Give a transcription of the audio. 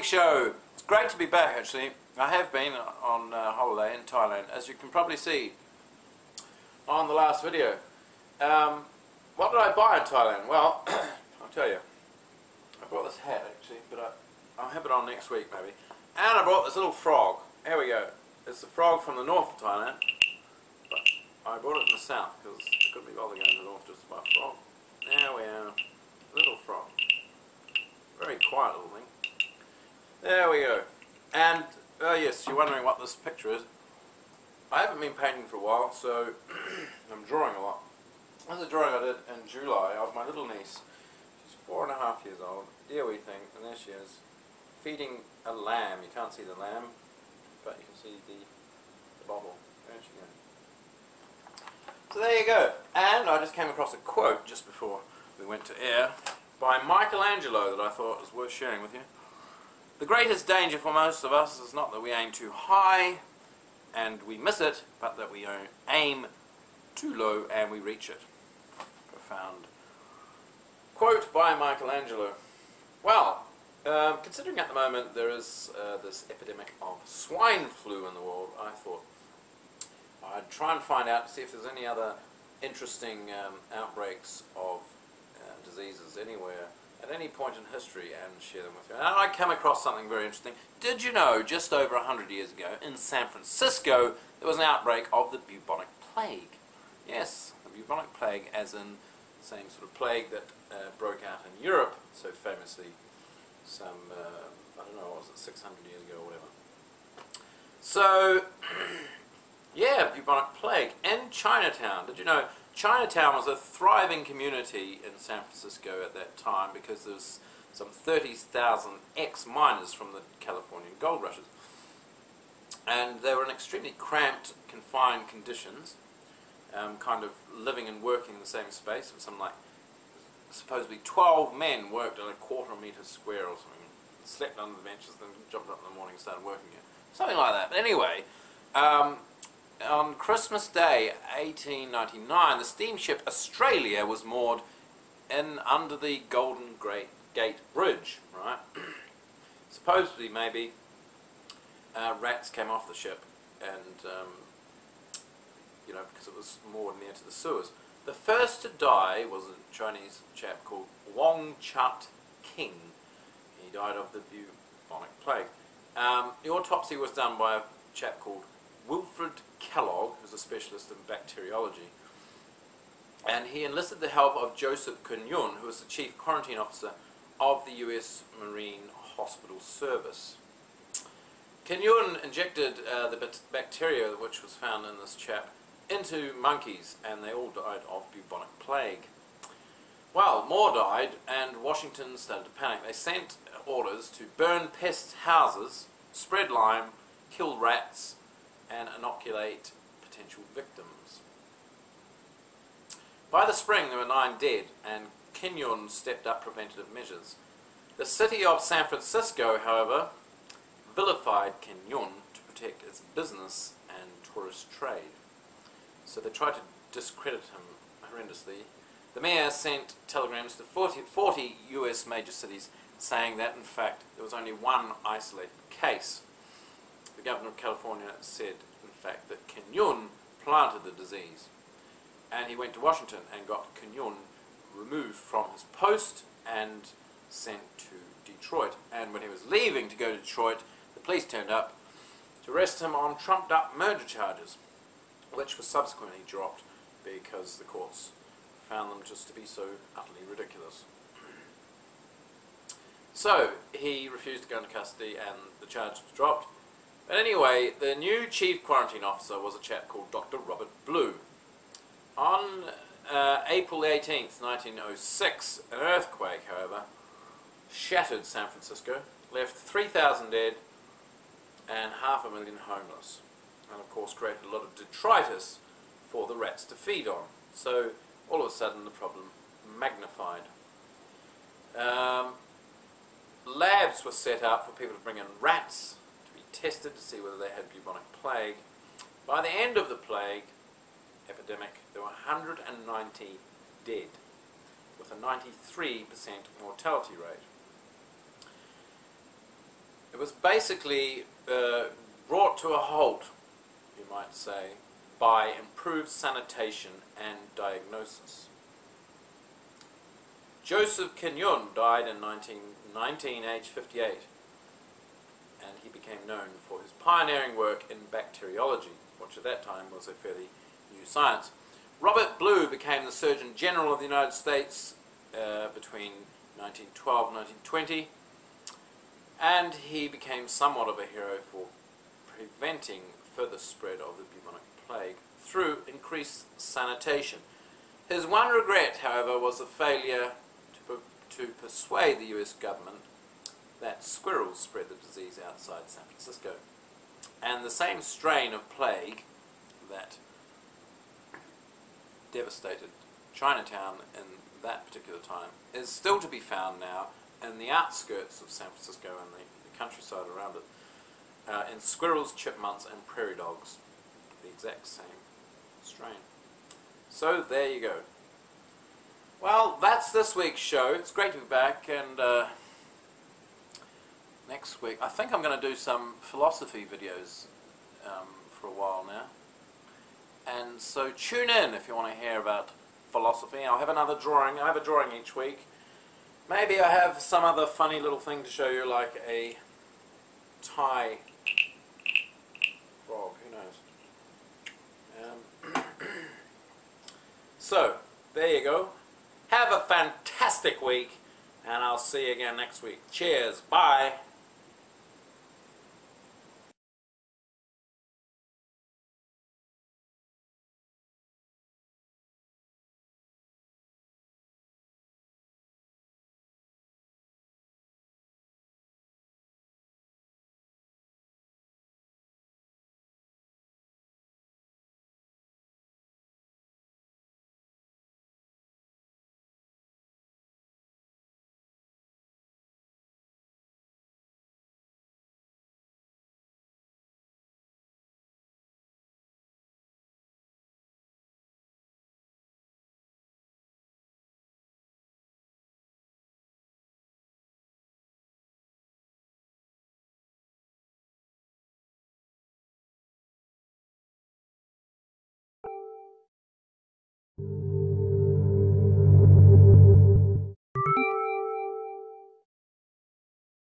Show. It's great to be back actually. I have been on holiday in Thailand, as you can probably see on the last video. What did I buy in Thailand? Well, I'll tell you. I brought this hat actually, but I'll have it on next week maybe. And I brought this little frog. Here we go. It's a frog from the north of Thailand, but I brought it in the south because I couldn't be bothered going to the north just to buy a frog. There we are. Little frog. Very quiet little thing. There we go. And, yes, you're wondering what this picture is. I haven't been painting for a while, so I'm drawing a lot. This is a drawing I did in July of my little niece. She's 4.5 years old, dear wee thing, and there she is, feeding a lamb. You can't see the lamb, but you can see the bottle. There she goes. So there you go. And I just came across a quote just before we went to air by Michelangelo that I thought was worth sharing with you. The greatest danger for most of us is not that we aim too high and we miss it, but that we aim too low and we reach it. Profound quote by Michelangelo. Well, considering at the moment there is this epidemic of swine flu in the world, I thought I'd try and find out to see if there's any other interesting outbreaks of diseases anywhere at any point in history and share them with you. And I came across something very interesting. Did you know, just over 100 years ago, in San Francisco, there was an outbreak of the bubonic plague. Yes, the bubonic plague, as in the same sort of plague that broke out in Europe, so famously some, I don't know, what was it, 600 years ago or whatever. So, yeah, bubonic plague in Chinatown. Did you know Chinatown was a thriving community in San Francisco at that time because there was some 30,000 ex-miners from the Californian gold rushes. And they were in extremely cramped, confined conditions, kind of living and working in the same space. With some, like, supposedly 12 men worked in a quarter-meter square or something, slept under the benches, then jumped up in the morning and started working again. Something like that. But anyway, on Christmas Day, 1899, the steamship Australia was moored in under the Golden Gate Bridge, right? Supposedly, maybe, rats came off the ship, and, you know, because it was moored near to the sewers. The first to die was a Chinese chap called Wong Chut King. He died of the bubonic plague. The autopsy was done by a chap called Wilfred Kellogg, who's a specialist in bacteriology, and he enlisted the help of Joseph Kunyun, who was the chief quarantine officer of the US Marine Hospital Service. Kunyun injected the bacteria which was found in this chap into monkeys, and they all died of bubonic plague. Well, more died, and Washington started to panic. They sent orders to burn pest houses, spread lime, kill rats, and inoculate potential victims. By the spring there were 9 dead, and Kunyun stepped up preventative measures. The city of San Francisco, however, vilified Kunyun to protect its business and tourist trade. So they tried to discredit him horrendously. The mayor sent telegrams to 40 US major cities saying that in fact there was only one isolated case. The governor of California said, in fact, that Kunyun planted the disease. And he went to Washington and got Kunyun removed from his post and sent to Detroit. And when he was leaving to go to Detroit, the police turned up to arrest him on trumped-up murder charges, which were subsequently dropped because the courts found them just to be so utterly ridiculous. So he refused to go into custody and the charge was dropped. But anyway, the new chief quarantine officer was a chap called Dr. Robert Blue. On April 18th, 1906, an earthquake, however, shattered San Francisco, left 3,000 dead and 500,000 homeless, and of course created a lot of detritus for the rats to feed on. So all of a sudden the problem magnified. Labs were set up for people to bring in rats to be tested to see whether they had bubonic plague. By the end of the plague epidemic, there were 190 dead, with a 93% mortality rate. It was basically brought to a halt, you might say, by improved sanitation and diagnosis. Joseph Quinyon died in 1919, aged 58, and he became known for his pioneering work in bacteriology, which at that time was a fairly new science. Robert Blue became the Surgeon General of the United States between 1912 and 1920, and he became somewhat of a hero for preventing further spread of the bubonic plague through increased sanitation. His one regret, however, was the failure to persuade the US government that squirrels spread the disease outside San Francisco. And the same strain of plague that devastated Chinatown in that particular time is still to be found now in the outskirts of San Francisco and the countryside around it, in squirrels, chipmunks and prairie dogs, the exact same strain. So there you go. Well, that's this week's show. It's great to be back, and next week I think I'm going to do some philosophy videos for a while now. And so tune in if you want to hear about philosophy. I'll have another drawing. I have a drawing each week. Maybe I have some other funny little thing to show you, like a Thai frog. Who knows? So, there you go. Have a fantastic week, and I'll see you again next week. Cheers. Bye.